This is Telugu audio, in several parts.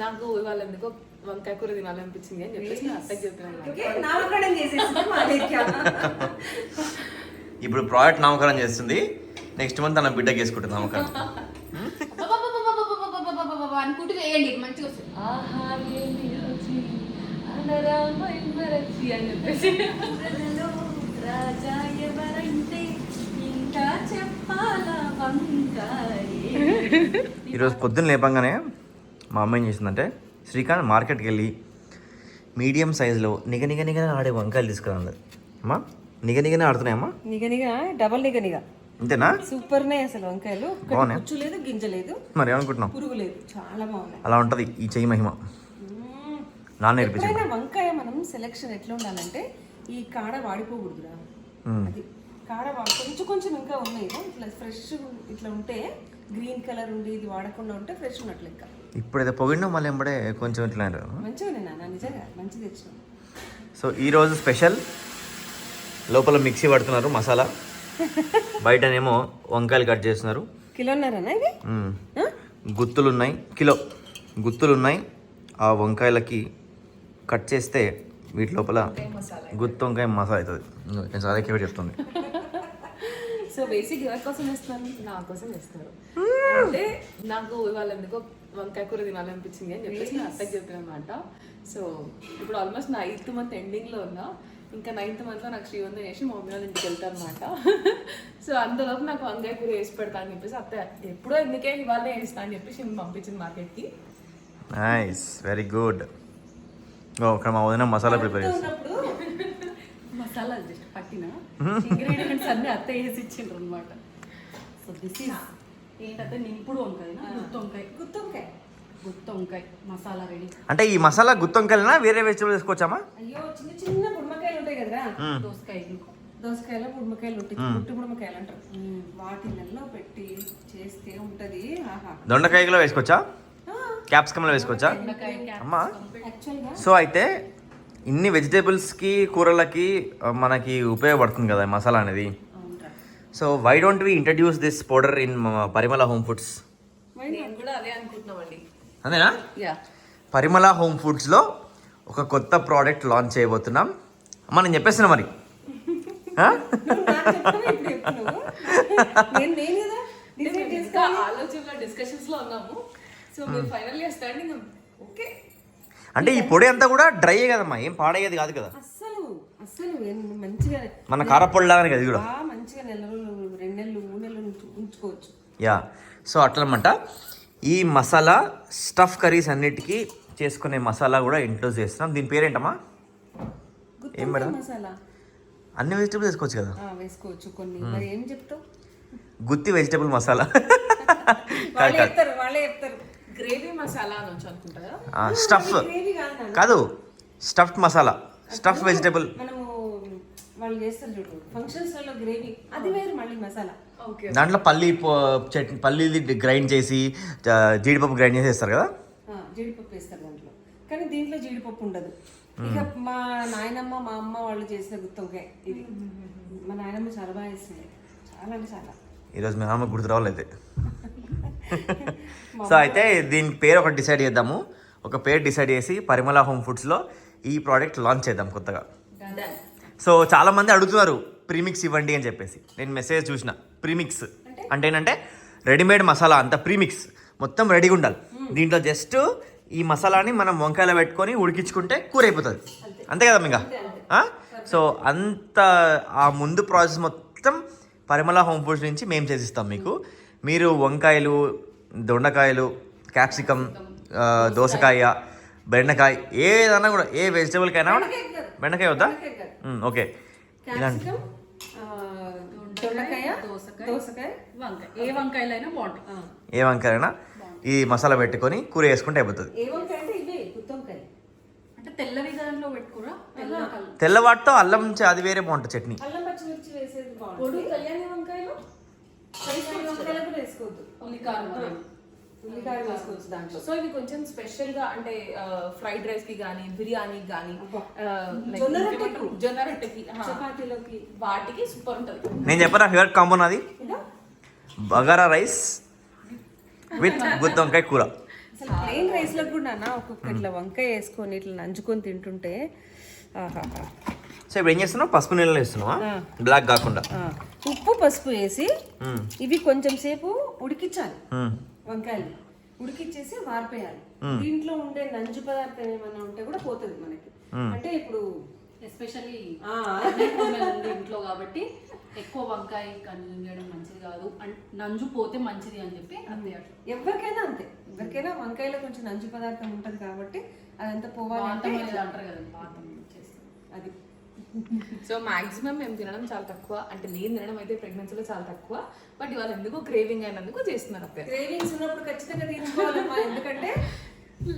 నాకు ఇవాళ ఎందుకో వంకాయ కూర తినాలనిపించింది అని చెప్పేసి నా అత్తకి చెప్పినాను. ఇప్పుడు ప్రాజెక్ట్ నామకరణం చేస్తుంది, నెక్స్ట్ మంత్ తన బిడ్డకి వేసుకుంటుంది నామకరణం. అనుకుంటూ వేయండి మంచిగా వస్తుంది. అని చెప్పేసి ఈరోజు పొద్దున్న లేపంగానే మా అమ్మ ఏం చేసిందంటే శ్రీకాంత్ మార్కెట్కి వెళ్ళి మీడియం సైజులో నిగ ఆడే వంకాయలు తీసుకురాండి. అమ్మా నిగనే ఆడుతున్నాయమ్మా, నిగనిగా డబల్ నిగనిగా అంతేనా? సూపర్ నే అసలు వంకాయలు, గుచ్చు లేదు గింజ లేదు, మరి ఏమనుకుంటున్నాం, పురుగు లేదు, చాలా బాగున్నాయి. అలా ఉంటది ఈ చెయ్యి మహిమ. నాన్న నేర్పించాడు. వంకాయ మనం సెలెక్షన్ ఎట్లా ఉండాలంటే ఈ కాడ వాడిపోకూడదురా, అది కాడ కొంచెం ఇంకా ఉన్నాయి ఇట్లా ఫ్రెష్ ఇట్లా ఉంటే, గ్రీన్ కలర్ ఉండి ఇది వాడకుండా ఉంటే ఫ్రెష్ ఉన్నట్లు లెక్క. ఇప్పుడైతే పొగిడినా మళ్ళీ ఎంబడే కొంచెం ఇట్లా మంచిగా నాన్న, నిజంగా మంచిగా తెచ్చినాం. సో ఈరోజు స్పెషల్ లోపల మిక్సీ పడుతున్నారు మసాలా, బయటనేమో వంకాయలు కట్ చేస్తున్నారు. కిలోన్నరనా ఇది? గుత్తులున్నాయి, కిలో గుత్తులున్నాయి. ఆ వంకాయలకి కట్ చేస్తే వీటి లోపల గుత్తి వంకాయ మసాలా అవుతుంది. నేను అదే చెప్తుంది. సో బేసిక్ ఎవరి కోసం వేస్తాను, నా కోసం వేస్తారు. అంటే నాకు ఇవాళ ఎందుకో వంకాయ కూర తినాలనిపించింది అని చెప్పేసి నా అత్తకి చెప్పినమాట. సో ఇప్పుడు ఆల్మోస్ట్ నా 8th మంత్ ఎండింగ్లో ఉన్నా, ఇంకా 9th మంత్లో నాకు శ్రీవందం వేసి మా మమ్మీ వాళ్ళ ఇంటికి వెళ్తాను అనమాట. సో అంతలోపు నాకు వంకాయ కూర వేసి పెడతా అని చెప్పేసి అత్త ఎప్పుడో ఎందుకే ఇవాళ వేస్తా అని చెప్పేసి నేను పంపించింది మార్కెట్కి. Nice, very good. ఇక్కడ మా వదిన మసాలా ప్రిపేర్ చేస్తాను. మసాలా జస్ట్ పట్టిన ఇంగ్రీడియంట్స్ అన్ని అత్త వేసి ఇచ్చిండ్రు అనమాట. సో దిస్ ఈస్ ఏంటంటే నింపుడు వంకాయ, గుత్తి వంకాయ మసాలా రెడీ. అంటే ఈ మసాలా గుత్తి వంకాయలనా వేరే వెజిటబుల్ వేసుకోవచ్చామా? అయ్యో చిన్న బుడమకాయలు ఉంటాయి కదరా, దోసకాయలు బుడమకాయలు ఉంటాయి, పుట్టి బుడమకాయలు అంటారు, వాటిలలో పెట్టి చేస్తే ఉంటది. దొండకాయలో వేసుకోవచ్చా, క్యాప్సికమ్లో వేసుకోవచ్చా అమ్మా? సో అయితే ఇన్ని వెజిటేబుల్స్కి కూరలకి మనకి ఉపయోగపడుతుంది కదా మసాలా అనేది. So why don't we introduce this powder in Parimala home foods? అంతేనా? పరిమళ హోమ్ ఫుడ్స్లో ఒక కొత్త ప్రోడక్ట్ లాంచ్ చేయబోతున్నాం అమ్మా. నేను చెప్పేస్తున్నా మరి. ఆలోచనలో డిస్కషన్స్ లో ఉన్నాము. సో మీరు ఫైనల్లీ స్టాండింగ్ ఓకే. అంటే ఈ పొడి అంతా కూడా డ్రై కదమ్మా, ఏం పాడయ్యేది కాదు కదా. అస్సలు మంచిగా మన కారపొడి లాగానే కదా కూడా, మంచిగా 1 నెల 2 నెలలు 3 నెలలు ఉంచుకోవచ్చు. యా, సో అట్లనమాట. ఈ మసాలా స్టఫ్ కర్రీస్ అన్నిటికీ చేసుకునే మసాలా కూడా ఇంట్రోడ్యూస్ చేస్తున్నాం. దీని పేరేంటమ్మా? ఏం మేడం? మసాలా అన్ని వెజిటబుల్స్ వేసుకోవచ్చు కదా? వేసుకోవచ్చు కొన్ని. మరి ఏం చెప్తావు? గుత్తి వెజిటబుల్ మసాలా. వాళ్ళే చెప్తారు. గ్రేవీ మసాలా అని అనుకుంటారా? స్టఫ్ కాదు, స్టఫ్డ్ మసాలా, స్టఫ్ వెజిటబుల్. మనము వాళ్ళు చేస్తారు చూడు ఫంక్షన్స్ లో గ్రేవీ, అది వేరు మళ్ళీ మసాలా. దాంట్లో పల్లీది గ్రైండ్ చేసి జీడిపప్పు గ్రైండ్ చేసి వేస్తారు కదా. జీడిపప్పు వేస్తారు దాంట్లో, కానీ దీంట్లో జీడిపప్పు ఉండదు. ఇక మా నాయనమ్మ మా అమ్మ వాళ్ళు చేసిన గుత్తొంకాయ ఇది, మా నాయనమ్మ చాలా బాగా చేస్తుంది, చాలా అంటే చాలా. ఈరోజు మీ నాన్న గుర్తు రావాలైతే. సో అయితే దీనికి పేరు ఒకటి డిసైడ్ చేద్దాము. ఒక పేరు డిసైడ్ చేసి పరిమళ హోమ్ ఫుడ్స్లో ఈ ప్రోడక్ట్ లాంచ్ చేద్దాం కొత్తగా. సో చాలామంది అడుగుతున్నారు ప్రీమిక్స్ ఇవ్వండి అని చెప్పేసి. నేను మెసేజ్ చూసిన. ప్రీమిక్స్ అంటే ఏంటంటే రెడీమేడ్ మసాలా, అంత ప్రీమిక్స్ మొత్తం రెడీగా ఉండాలి. దీంట్లో జస్ట్ ఈ మసాలాని మనం వంకాయలో పెట్టుకొని ఉడికించుకుంటే కూర అయిపోతుంది, అంతే కదా ఇంకా. సో అంత ఆ ముందు ప్రాసెస్ మొత్తం పరిమళ హోమ్ ఫుడ్స్ నుంచి మేము చేసిస్తాం మీకు. మీరు వంకాయలు, దొండకాయలు, క్యాప్సికమ్, దోసకాయ, బెండకాయ, ఏదన్నా కూడా ఏ వెజిటబుల్కైనా కూడా. బెండకాయ వద్దా? ఓకే. ఇలాంటి ఏ వంకాయలైనా బాగుంటుంది. ఏ వంకాయలైనా ఈ మసాలా పెట్టుకొని కూర వేసుకుంటే అయిపోతుంది. తెల్లవాటితో అల్లం అది వేరే బాగుంటుంది చట్నీ. సో ఇది కొంచెం స్పెషల్ గా అంటే ఫ్రైడ్ రైస్ కి గానీ, బిర్యానీకి గానీ, జొన్న రొట్టెకి, చపాతీలోకి, వాటికి సూపర్ ఉంటుంది. నేను చెప్పనా ఫేవరెట్ కాంబో నాది? బగారా రైస్ విత్ గుత్తి వంకాయ కూర. అసలు ప్లెయిన్ రైస్ లో కూడా నాన్న ఒక్కొక్క ఇట్లా వంకాయ వేసుకొని ఇట్లా నంచుకొని తింటుంటే ఆహాహా. సో ఇప్పుడు ఏం చేస్తున్నావు? పసుపు నీళ్ళలో వేస్తున్నావా? బ్లాక్ కాకుండా. ఉప్పు పసుపు వేసి ఇవి కొంచెం సేపు ఉడికించాలి. వంకాయలు ఉడికిచ్చేసి వారిపోయాలి. దీంట్లో ఉండే నంజు పదార్థం ఏమైనా ఉంటే కూడా పోతుంది మనకి. అంటే ఇప్పుడు ఎస్పెషల్లీ ఇంట్లో కాబట్టి ఎక్కువ వంకాయ కన్జ్యూమ్ చేయడం మంచిది కాదు, నంజు పోతే మంచిది అని చెప్పి అంతే. అట్లా ఎవరికైనా అంతే, ఎవరికైనా వంకాయలో కొంచెం నంజు పదార్థం ఉంటుంది కాబట్టి అదంతా పోవాలి అంటారు కదా, పాతం చేస్తాం అది. సో మాక్సిమం మేము తినడం చాలా తక్కువ, అంటే నేను తినడం అయితే ప్రెగ్నెన్సీలో చాలా తక్కువ. బట్ ఇవాళ ఎందుకు క్రేవింగ్ అయినందుకు చేస్తున్నారు అప్పుడే. క్రేవింగ్స్ ఉన్నప్పుడు ఖచ్చితంగా తీసుకోవాలమ్మా, ఎందుకంటే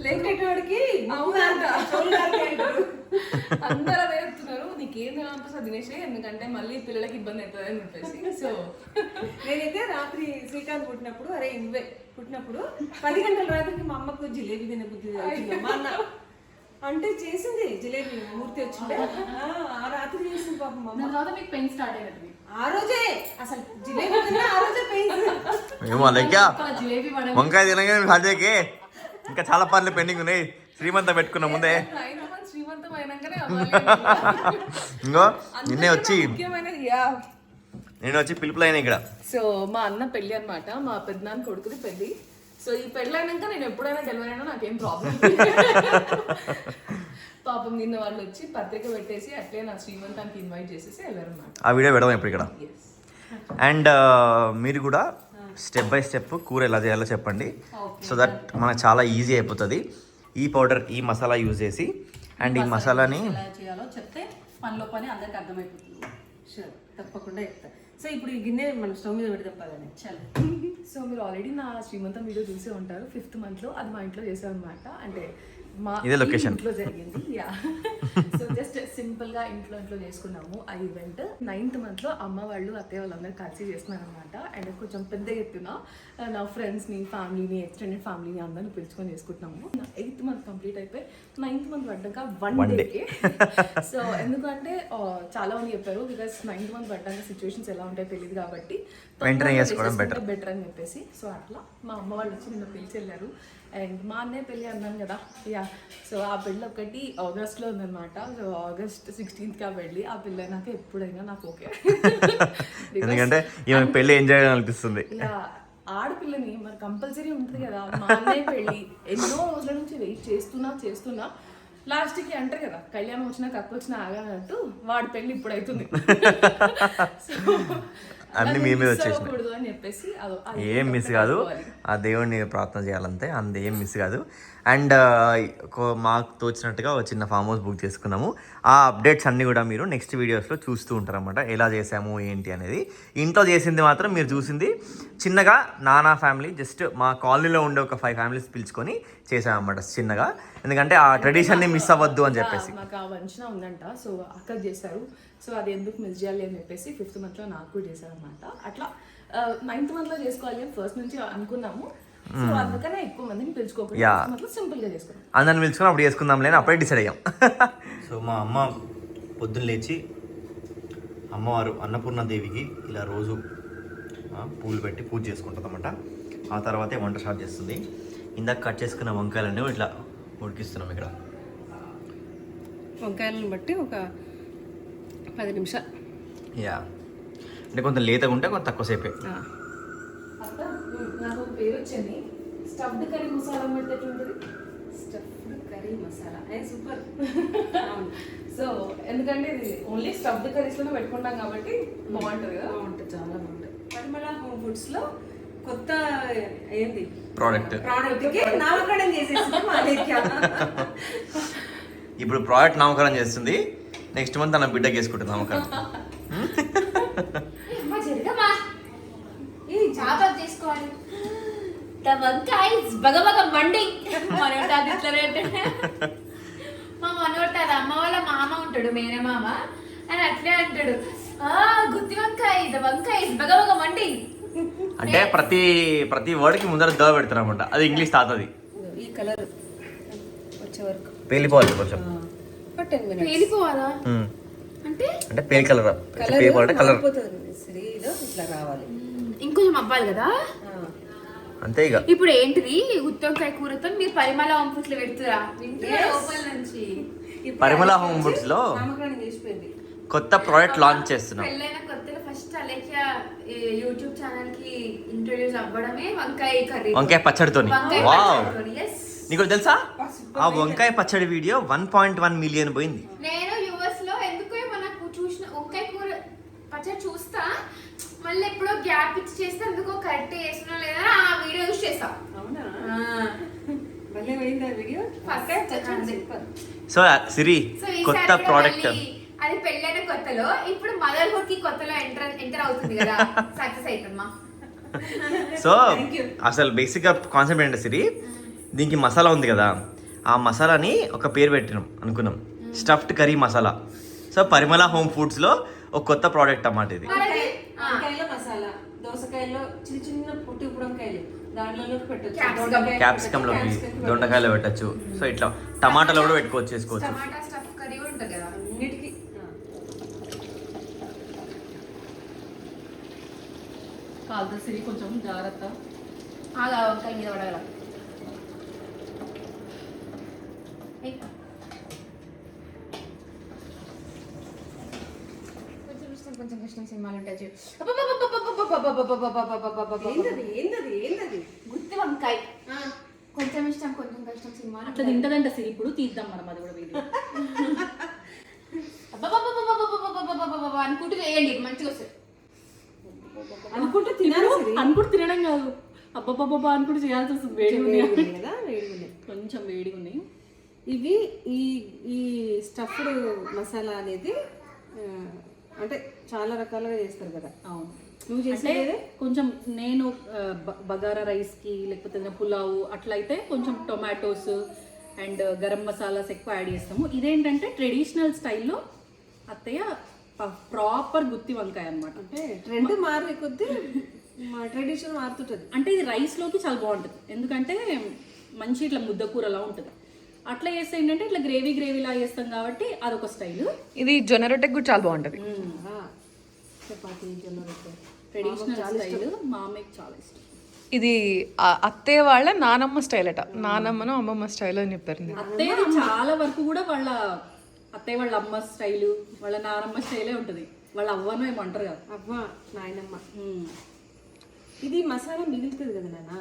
లేకేటోడికి అందరూ అదే చెప్తున్నారు, నీకేం తినాలనిపిస్తుంది తినేసి, ఎందుకంటే మళ్ళీ పిల్లలకి ఇబ్బంది అవుతుంది అని చెప్పేసి. సో నేనైతే రాత్రి శ్రీకాంత్ పుట్టినప్పుడు పుట్టినప్పుడు 10 గంటల రాత్రికి మా అమ్మకు జిలేబీ తినే బుద్ధి మా అన్న అంటే చేసింది. జిలేబీ మూర్తి వచ్చిండే ఆ రాత్రి చేసింది పాపం మా అమ్మ. తర్వాత మీకు పెయిన్ స్టార్ట్ అయినట్టు ఆ రోజే అసలు జిలేబీ తిన్నా ఆ రోజే పెయిన్. ఏమో లెక్క జిలేబీ వంకాయ తినగానే హజేకి ఇంకా చాలా పనులు పెండింగ్ ఉన్నాయి. శ్రీమంతం పెట్టుకున్న ముందే శ్రీమంతం అయినాకనే ఇంకో నిన్నే వచ్చి ముఖ్యమైనది. నేను వచ్చి పిలుపులు అయినా ఇక్కడ. సో మా అన్న పెళ్ళి అనమాట, మా పెద్దనాన్న కొడుకుది పెళ్ళి. సో ఈ పెళ్ళి అయినాక నేను ఎప్పుడైనా డెలివరీ అయినా నాకేం ప్రాబ్లం. పాపం నిన్న వాళ్ళు వచ్చి పత్రిక పెట్టేసి అట్లే నా శ్రీమంతానికి ఇన్వైట్ చేసేసి వెళ్ళారు అనమాట. ఆ వీడియో పెడదాం ఇప్పుడు ఇక్కడ. అండ్ మీరు కూడా స్టెప్ బై స్టెప్ కూర ఎలా చేయాలో చెప్పండి, సో దట్ మనకు చాలా ఈజీ అయిపోతుంది. ఈ పౌడర్, ఈ మసాలా యూజ్ చేసి, అండ్ ఈ మసాలాని ఎలా చేయాలో చెప్తే పనిలో పని అందరికి అర్థమైపోతుంది. షూర్, తప్పకుండా చెప్తా. సో ఇప్పుడు ఈ గిన్నె మనం స్టవ్ మీద పెడదాం పదని. చల్. సో మీరు ఆల్రెడీ నా శ్రీమంతం వీడియో చూసే ఉంటారు. 5th month లో అది మా ఇంట్లో చేసాం అనమాట. అంటే మా ఇదే లొకేషన్ ఇంట్లో జరిగింది. యా, సో జస్ట్ సింపుల్ గా ఇంట్లో చేసుకున్నాము ఆ ఈవెంట్. 9th month లో అమ్మ వాళ్ళు అత్తయ్య వాళ్ళందరూ కలిసి చేస్తున్నారు అనమాట. అండ్ కొంచెం పెద్ద ఎత్తున నా ఫ్రెండ్స్ ని, ఫ్యామిలీని, ఎక్స్టెండెడ్ ఫ్యామిలీని అందరిని పిలుచుకొని చేసుకుంటున్నాము. 8th month కంప్లీట్ అయిపోయి 9th month పడ్డాక 1 డేకి. సో ఎందుకంటే చాలా మంది చెప్పారు, బికాస్ 9th month పడ్డాక సిచ్యువేషన్స్ ఎలా ఉంటాయో తెలియదు కాబట్టి వెంటనే చేసుకోవడం బెటర్ అని చెప్పేసి. సో అట్లా మా అమ్మ వాళ్ళు వచ్చి నిన్న పిలిచి వెళ్ళారు. అండ్ మా అన్నయ్య పెళ్ళి అన్నాను కదా, యా, సో ఆ పెళ్ళి ఒకటి ఆగస్ట్లో ఉందన్నమాట. సో August 16th ఆ పెళ్ళి. ఆ పెళ్ళి అయినాక ఎప్పుడైనా నాకు ఓకే, ఎందుకంటే ఈమె పెళ్ళి ఎంజాయ్ చేయాలని అనిపిస్తుంది. ఇలా ఆడపిల్లని మరి కంపల్సరీ ఉంటుంది కదా. మా అన్నయ్య పెళ్ళి ఎన్నో రోజుల నుంచి వెయిట్ చేస్తున్నా లాస్ట్కి అంటారు కదా, కళ్యాణం వచ్చినా కక్క వచ్చినా ఆగానట్టు వాడి పెళ్ళి ఇప్పుడు అవుతుంది. అన్ని మీ మీద వచ్చేసినాయి. అని చెప్పేసి ఏం మిస్ కాదు, ఆ దేవుడిని ప్రార్థన చేయాలంతే, అంత ఏం మిస్ కాదు. అండ్ మాకు తోచినట్టుగా ఒక చిన్న ఫామ్ హౌస్ బుక్ చేసుకున్నాము. ఆ అప్డేట్స్ అన్నీ కూడా మీరు నెక్స్ట్ వీడియోస్లో చూస్తూ ఉంటారన్నమాట, ఎలా చేసాము ఏంటి అనేది. ఇంట్లో చేసింది మాత్రం మీరు చూసింది చిన్నగా నానా ఫ్యామిలీ, జస్ట్ మా కాలనీలో ఉండే ఒక 5 families పిలుచుకొని చేసామన్నమాట చిన్నగా, ఎందుకంటే ఆ ట్రెడిషన్ని మిస్ అవ్వద్దు అని చెప్పేసి. మాకు ఆ వంచన ఉందంట, సో అక్కడ చేశారు. సో అది ఎందుకు మిస్ చేయాలి అని చెప్పేసి 5th month లో నాకు కూడా చేశారు అనమాట. అట్లా 9th month లో చేసుకోవాలి అని ఫస్ట్ నుంచి అనుకున్నాము. సో అందుకనే ఎక్కువ మందిని పిలుచుకోకుండా సింపుల్ గా చేసుకున్నాం. అందరిని పిలుచుకొని అప్పుడు చేసుకుందాం లేని అప్పుడే డిసైడ్ అయ్యాం. సో మా అమ్మ పొద్దున్న లేచి అమ్మవారు అన్నపూర్ణాదేవికి ఇలా రోజు పూలు పెట్టి పూజ చేసుకుంటుంది అన్నమాట. ఆ తర్వాతే వంట స్టార్ట్ చేస్తుంది. ఇందాక కట్ చేసుకున్న వంకాయలన్నీ ఇట్లా ఉడికిస్తున్నాం ఇక్కడ. వంకాయలను బట్టి ఒక 10 నిమిషాలు. యా, అంటే కొంత లేతగా ఉంటే కొంత తక్కువసేపే. నాకు పేరు వచ్చింది, స్టఫ్డ్ కర్రీ మసాలా పెడితే ఎట్లుంటుంది? Stuffed curry masala super. So ఎందుకంటే ఇది ఓన్లీ స్టఫ్డ్ కర్రీస్లోనే పెట్టుకుంటాం కాబట్టి బాగుంటుంది కదా. బాగుంటుంది, చాలా బాగుంటుంది. పరిమళ హోమ్ ఫుడ్స్లో కొత్త ఏంది ప్రోడక్ట్కి నామకరణం చేసేసింది మా లేఖ్య. ఇప్పుడు ప్రోడక్ట్ నామకరణం చేస్తుంది, నెక్స్ట్ మంత్ తన బిడ్డకి వేసుకుంటుంది నామకరణం. చాలా చేసుకోవాలి. వంకాయ బగబగ మండి మనోటాది మా మనోటాది అమ్మ వాళ్ళ మామ ఉంటాడు, మేనే మామ అని అట్లే అంటాడు, గుత్తి వంకాయ బగబగ మండి. అంటే ప్రతి వర్డ్కి ముందర ద పెడతారు అనమాట, అది ఇంగ్లీష్ తాతది. ఈ కలర్ వచ్చే వరకు పేలిపోవాలి కొంచెం, 10 minutes పేలిపోవాలా అంటే పేలి కలర్ పేలిపోవాలంటే కలర్ ఇట్లా రావాలి. ఇంకొంచెం అవ్వాలి కదా. అంతే ఇక. ఇప్పుడు ఏంటిది గుత్తొంకాయ కూరతో మీరు పరిమళ వంపుట్లు పెడుతురా లోపల నుంచి పరిమళ హోమ్ ఫుడ్స్ లో నామకరణం చేసిపోయింది. కొత్త ప్రోడక్ట్ లాంచ్ చేస్తున్నాం. పెళ్ళైన కొత్తలో ఫస్ట్ అలేఖ్య యూట్యూబ్ ఛానల్ కి ఇంట్రొడ్యూస్ అవ్వడమే వంకాయ కర్రీ, వంకాయ పచ్చడితోని. వంకాయ వావ్, పచ్చడితోని. Yes. నీకు తెలుసా ఆ వంకాయ పచ్చడి వీడియో 1.1 మిలియన్ పోయింది. నేను యుఎస్ లో ఎందుకో మనకు చూసిన వంకాయ కూర పచ్చడి చూస్తా, మళ్ళీ ఎప్పుడో గ్యాప్ ఇచ్చి చేస్తే ఎందుకో కరెక్ట్ చేస్తున్నా లేదా ఆ వీడియో యూస్ చేస్తా. అవునా? మళ్ళీ పోయిందా వీడియో? సో సిరి సో కొత్త ఈసారి కూడా ప్రోడక్ట్. మళ్ళీ అది పెళ్ళైన కొత్తలో, ఇప్పుడు మదర్హుడ్ కి కొత్తలో ఎంటర్ అవుతుంది కదా, సక్సెస్ అవుతుందమ్మా. సో అసలు బేసిక్గా కాన్సెప్ట్ ఏంటంటే సిరి, దీనికి మసాలా ఉంది కదా, ఆ మసాలాని ఒక పేరు పెట్టినాం అనుకున్నాం, స్టఫ్డ్ కర్రీ మసాలా. సో పరిమళ హోమ్ ఫుడ్స్లో ఒక కొత్త ప్రోడక్ట్ అన్నమాట ఇది. వంకాయలో మసాలా, దోసకాయలో చిన్న చిన్న పొట్టి ఉప్పుడంకాయలు దాంట్లో పెట్టచ్చు, క్యాప్సికంలోకి, దొండకాయలో పెట్టచ్చు. సో ఇట్లా టమాటాలో కూడా పెట్టుకోవచ్చు, చేసుకోవచ్చు. టమాటా స్టఫ్ కర్రీ కూడా ఉంటుంది కదా అన్నిటికీ. కాదు సిరి కొంచెం జాగ్రత్త. ఆగా వంకాయ మీద పడగల. కొంచెం కృష్ణ సినిమాలు ఉంటాయి చూడు. ఏందది? గుత్తి వంకాయ కొంచెం ఇష్టం కొంచెం కష్టం సినిమాలు అట్లా తింటదంట సిరి. ఇప్పుడు తీద్దాం మనం అది కూడా వీడియో. అనుకుంటూ వేయండి మంచిగా వస్తుంది. అనుకుంటూ తినాలి సిరి. అనుకుంటూ తినడం కాదు, అబ్బబ్బబ్బా అనుకుంటూ చేయాల్సి వస్తుంది. వేడి వేడిగా ఉన్నాయి ఉంది కదా, వేడిగా ఉంది. కొంచెం వేడిగా ఉన్నాయి ఇవి ఈ స్టఫ్డ్ మసాలా అనేది అంటే చాలా రకాలుగా చేస్తారు కదా. అవును. నువ్వు అంటే చేసేదే కొంచెం నేను బగారా రైస్కి లేకపోతే ఏదైనా పులావు అట్లయితే కొంచెం టొమాటోస్ అండ్ గరం మసాలాస్ ఎక్కువ యాడ్ చేస్తాము. ఇదేంటంటే ట్రెడిషనల్ స్టైల్లో అత్తయ్య ప్రాపర్ గుత్తి వంకాయ అనమాట. అంటే ట్రెండ్ మారే కొద్దీ మా ట్రెడిషన్ మారుతుంటుంది. అంటే ఇది రైస్లోకి చాలా బాగుంటుంది, ఎందుకంటే మంచి ఇట్లా ముద్దకూరలా ఉంటుంది. అట్లా చేస్తే ఏంటంటే ఇట్లా గ్రేవీలా చేస్తాం కాబట్టి అదొక స్టైల్. ఇది జొన్న రొట్టెకి కూడా చాలా బాగుంటుంది. చపాతీ, జొన్న రొట్టె ట్రెడిషనల్ స్టైల్ మా అమ్మకి చాలా ఇష్టం. ఇది అత్తయ్య వాళ్ళ నానమ్మ స్టైల్ అట. నానమ్మను అమ్మమ్మ స్టైల్ అని చెప్పారు. అత్తయ్య చాలా వరకు కూడా వాళ్ళ అత్తయ్య వాళ్ళ అమ్మ స్టైలు వాళ్ళ నానమ్మ స్టైలే ఉంటుంది. వాళ్ళ అవ్వను ఏమంటారు కదా, అవ్వ నాయనమ్మ. ఇది మసాలా మిగులుతుంది కదా నాన్న,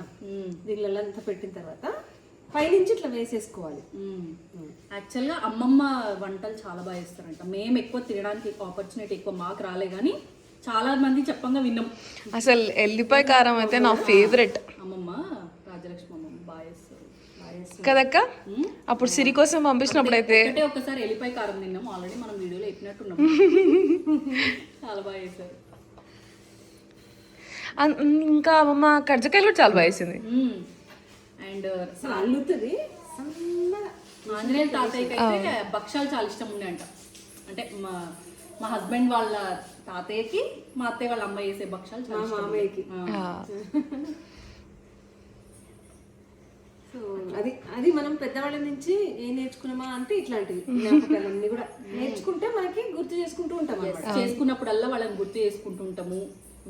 దీనిలో అంతా పెట్టిన తర్వాత పైనుంచి ఇట్లా వేసేసుకోవాలి. యాక్చువల్గా అమ్మమ్మ వంటలు చాలా బాగా చేస్తారంట. మేము ఎక్కువ తినడానికి ఆపర్చునిటీ ఎక్కువ మాకు రాలే, కానీ చాలా మంది చెప్పంగా విన్నాం. అసలు ఎల్లిపాయ కారం అయితే నా ఫేవరెట్. అమ్మమ్మ రాజలక్ష్మి అమ్మమ్మ బాగా చేస్తారు కదక్క. అప్పుడు సిరి కోసం పంపించినప్పుడు అయితే ఒకసారి ఎల్లిపాయ కారం తిన్నాం, ఆల్రెడీ మనం వీడియోలో ఎక్కినట్టున్నాం. చాలా బాగా చేస్తారు. ఇంకా అమ్మమ్మ కర్జకాయలు కూడా చాలా బాగా వేసింది. అండ్ అల్లుతుంది. ఆంజనేయ తాతయ్యకి అయితే భక్షాలు చాలా ఇష్టం ఉండే అంట. అంటే మా హస్బెండ్ వాళ్ళ తాతయ్యకి మా అత్తయ్య వాళ్ళ అమ్మాయి చేసే భక్షాలు చాలా ఇష్టం. మామయ్యకి. సో అది మనం పెద్దవాళ్ళ నుంచి ఏం నేర్చుకున్నామా అంటే ఇట్లాంటివి జ్ఞాపకాలన్నీ కూడా నేర్చుకుంటే మనకి గుర్తు చేసుకుంటూ ఉంటాం అన్నమాట. చేసుకున్నప్పుడల్లా వాళ్ళని గుర్తు చేసుకుంటూ ఉంటాము.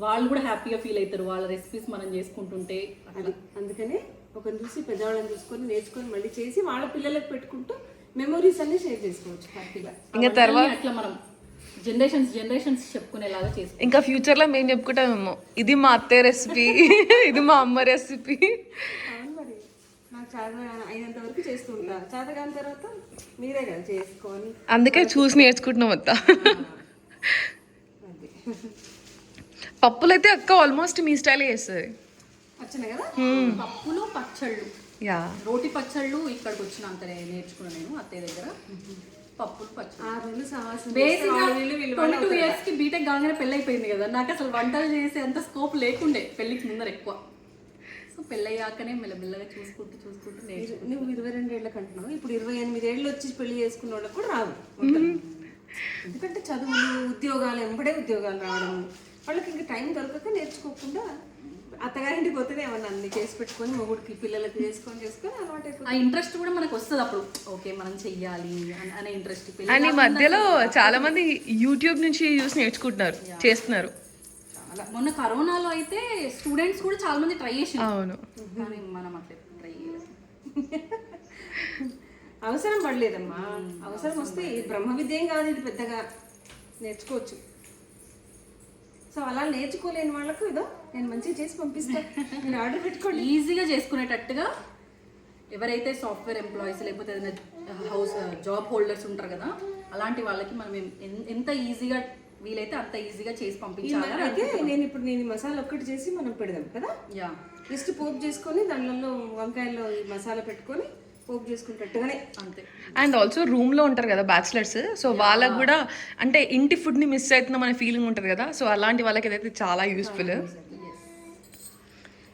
వాళ్ళు కూడా హ్యాపీగా ఫీల్ అవుతారు వాళ్ళ రెసిపీస్ మనం చేసుకుంటుంటే. అది అందుకనే ఒకరిని చూసి పెద్దవాళ్ళని చూసుకొని నేర్చుకొని మళ్ళీ చేసి వాళ్ళ పిల్లలకు పెట్టుకుంటూ మెమొరీస్ అన్ని షేర్ చేసుకోవచ్చు హ్యాపీగా. ఇంకా తర్వాత అట్లా మనం జనరేషన్స్ చెప్పుకునేలాగా చేసుకోవాలి. ఇంకా ఫ్యూచర్ లో మేము చెప్పుకుంటామేమో, ఇది మా అత్తయ్య రెసిపీ, ఇది మా అమ్మ రెసిపీ. అవును మరి, నాకు చాలా అయినంత వరకు చేస్తూ ఉంటా. చేత కాని తర్వాత మీరే కదా చేసుకోని. అందుకే చూసి నేర్చుకుంటున్నాం అత్త. అది పప్పులు అయితే అక్క ఆల్మోస్ట్ మీ స్టైలే చేస్తుంది. వచ్చినాయి కదా పప్పులు పచ్చళ్ళు, యా రోటి పచ్చళ్ళు ఇక్కడికి వచ్చినాక నేర్చుకున్నాను నేను అత్తయ్య దగ్గర. పప్పులు పచ్చళ్ళు ఆ రెండు సమాసం బేసిక్గా 22 years కి బీటెక్ కాగానే పెళ్ళి అయిపోయింది కదా, నాకు అసలు వంటలు చేసే అంత స్కోప్ లేకుండే పెళ్ళికి ముందర ఎక్కువ. సో పెళ్ళయ్యాకనే మెల్లమెల్లగా చూసుకుంటూ నువ్వు 22 ఏళ్ళకి అంటున్నావు, ఇప్పుడు 28 ఏళ్ళు వచ్చి పెళ్లి చేసుకున్న వాళ్ళకి కూడా రావు. ఎందుకంటే చదువులు ఉద్యోగాలు ఎంబడే ఉద్యోగాలు రావడం, వాళ్ళకి ఇంకా టైం దొరకక నేర్చుకోకుండా అత్తగారింటికి పోతేనే ఏమన్నా అన్ని చేసి పెట్టుకొని మొగుడికి పిల్లలకి చేసుకొని అలవాటు అయిపోతుంది. ఆ ఇంట్రెస్ట్ కూడా మనకు వస్తుంది అప్పుడు, ఓకే మనం చెయ్యాలి అనే ఇంట్రెస్ట్. అండ్ ఈ మధ్యలో చాలా మంది యూట్యూబ్ నుంచి చూసి నేర్చుకుంటున్నారు, చేస్తున్నారు. అలా మొన్న కరోనాలో అయితే స్టూడెంట్స్ కూడా చాలా మంది ట్రై చేసి అవును. కానీ మనం అట్లా ట్రై చేయలేదు. అవసరం పడలేదమ్మా. అవసరం వస్తే ఈ బ్రహ్మ విద్య ఏం కాదు, ఇది పెద్దగా నేర్చుకోవచ్చు. సో అలా నేర్చుకోలేని వాళ్ళకు ఇదో నేను మంచిగా చేసి పంపిస్తాను, మీరు ఆర్డర్ పెట్టుకోండి. ఈజీగా చేసుకునేటట్టుగా ఎవరైతే సాఫ్ట్వేర్ ఎంప్లాయీస్ లేకపోతే ఏదైనా జాబ్ హోల్డర్స్ ఉంటారు కదా, అలాంటి వాళ్ళకి మనం ఎంత ఈజీగా వీలైతే అంత ఈజీగా చేసి పంపించాలి. అయితే నేను ఈ మసాలా ఒక్కటి చేసి మనం పెడదాం కదా. యా, జస్ట్ పోపు చేసుకొని దానిలో వంకాయల్లో ఈ మసాలా పెట్టుకొని పోపు చేసుకునేటట్టుగానే అంతే. అండ్ ఆల్సో రూమ్ లో ఉంటారు కదా బ్యాచిలర్స్, సో వాళ్ళకి కూడా అంటే ఇంటి ఫుడ్ ని మిస్ అవుతున్నాం అనే ఫీలింగ్ ఉంటుంది కదా, సో అలాంటి వాళ్ళకి ఇదైతే చాలా యూస్ఫుల్.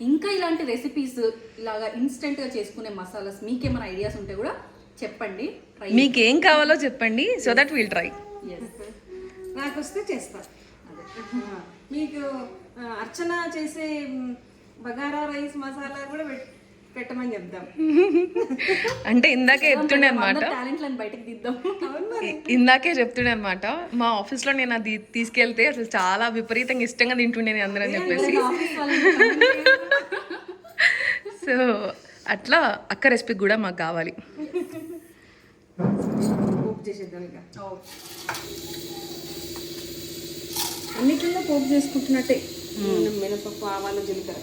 ఇంకా ఇలాంటి రెసిపీస్ ఇలాగా ఇన్స్టెంట్ గా చేసుకునే మసాలాస్ మీకేమైనా ఐడియాస్ ఉంటే కూడా చెప్పండి. మీకు ఏం కావాలో చెప్పండి, సో దట్ విల్ ట్రై. నాకు వస్తే చేస్తా. మీకు అర్చన చేసే బగారా రైస్ మసాలా కూడా పెట్టమని చెప్దాం. అంటే ఇందాకే చెప్తుండే అనమాట, టాలెంట్లను బయటకు దిద్దాం. ఇందాకే చెప్తుండే అనమాట, మా ఆఫీస్ లో నేను అది తీసుకెళ్తే అసలు చాలా విపరీతంగా ఇష్టంగా తింటుండే నేను అందరని చెప్పేసి. సో అట్లా అక్క రెసిపీ కూడా మాకు కావాలి. పోపు చేసేద్దాం. ఇక అన్నిటిలో పోపు చేసుకుంటున్నట్టే, మినపప్పు, ఆవాలు, జీలకర్ర,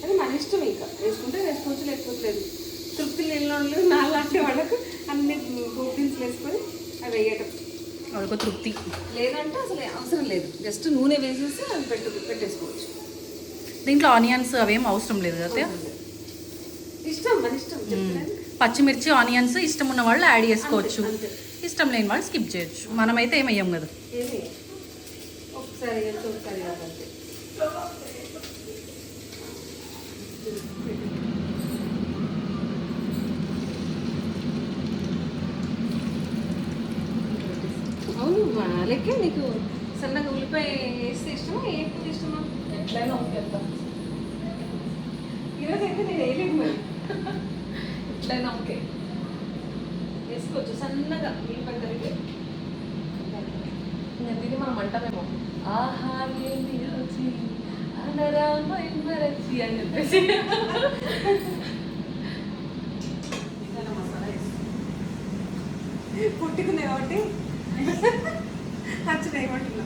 అది మన ఇష్టం. ఇంకా వేసుకుంటే వేసుకోవచ్చు, లేకపోతే లేదు. తృప్తి లేని వాళ్ళు నాలాంటి వాళ్ళకు అన్ని పోపు దినుసులు వేసుకొని అవి వేయటం అదొక తృప్తి. లేదంటే అసలు అవసరం లేదు, జస్ట్ నూనె వేసేసి అది పెట్టేసుకోవచ్చు. దీంట్లో ఆనియన్స్ అవేం అవసరం లేదు కదా, ఇష్టం మన ఇష్టం. చెప్తున్నాను, పచ్చిమిర్చి ఆనియన్స్ ఇష్టం ఉన్న వాళ్ళు యాడ్ చేసుకోవచ్చు, ఇష్టం లేని వాళ్ళు స్కిప్ చేయొచ్చు. మనమైతే ఏం వేయం కదా. ఏమి ఒకసారి ఒకసారి కాదంటే అవును. లెక్క నీకు సన్నగా ఉల్లిపాయ వేస్తే ఇష్టమా, ఏప్పుడు ఇష్టమా? ఎట్లయినా ఓకేద్దాం, ఈరోజు అయితే నేను వేయలేదు, మరి ఎట్లయినా ఓకే వేసుకోవచ్చు సన్నగా ఉల్లిపాయ కలిగి. దీన్ని మనం అంటామేమో ఆహా ఏమి రుచి అనరామ మరచి అని చెప్పేసి. పుట్టుకున్నాయి కాబట్టి నచ్చిన ఏమంటున్నా.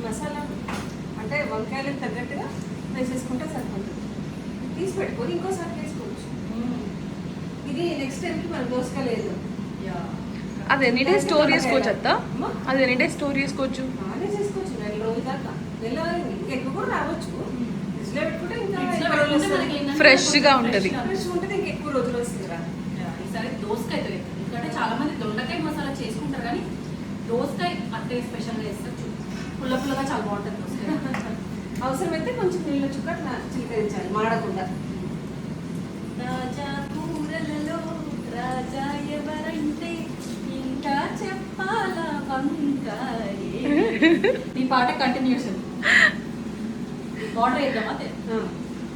మసాలా అంటే వంకాయలకు తగ్గట్టుగా వేసేసుకుంటే సరిపోతుంది. తీసి పెట్టుకొని ఇంకోసారి వేసుకోవచ్చు. ఇది నెక్స్ట్ టైంకి మనం దోసకాయ లేదు, అది ఎనీ డే స్టోర్ చేసుకోవచ్చు అత్త, అది ఎనీ డే స్టోర్ చేసుకోవచ్చు. బాగానే చేసుకోవచ్చు, 2 రోజుల దాకా. నెల ఇంకా ఎక్కువ కూడా రావచ్చు. ఫ్రిడ్జ్లో పెట్టుకుంటే ఇంకా ఫ్రెష్ గా ఉంటుంది. ఫ్రెష్ ఉంటుంది, ఇంకా ఎక్కువ రోజులు వస్తుంది రా. ఈసారి దోసకాయ ఎందుకంటే చాలా మంది దొండకాయ మసాలా చేసుకుంటారు, కానీ దోసకాయ అట్టే స్పెషల్గా చేస్తారు. పుల్ల పుల్లగా చాలా బాగుంటుంది దోసకాయ. అవసరమైతే కొంచెం నీళ్ళ చుక్క అట్లా చిలకరించాలి, మాడకుండా. రాజా కూరలలో రాజా ఎవరంటే ఇంకా చెప్పాలా వంకాయ. ఈ పాట కంటిన్యూషన్. బార్డర్ వేద్దామా?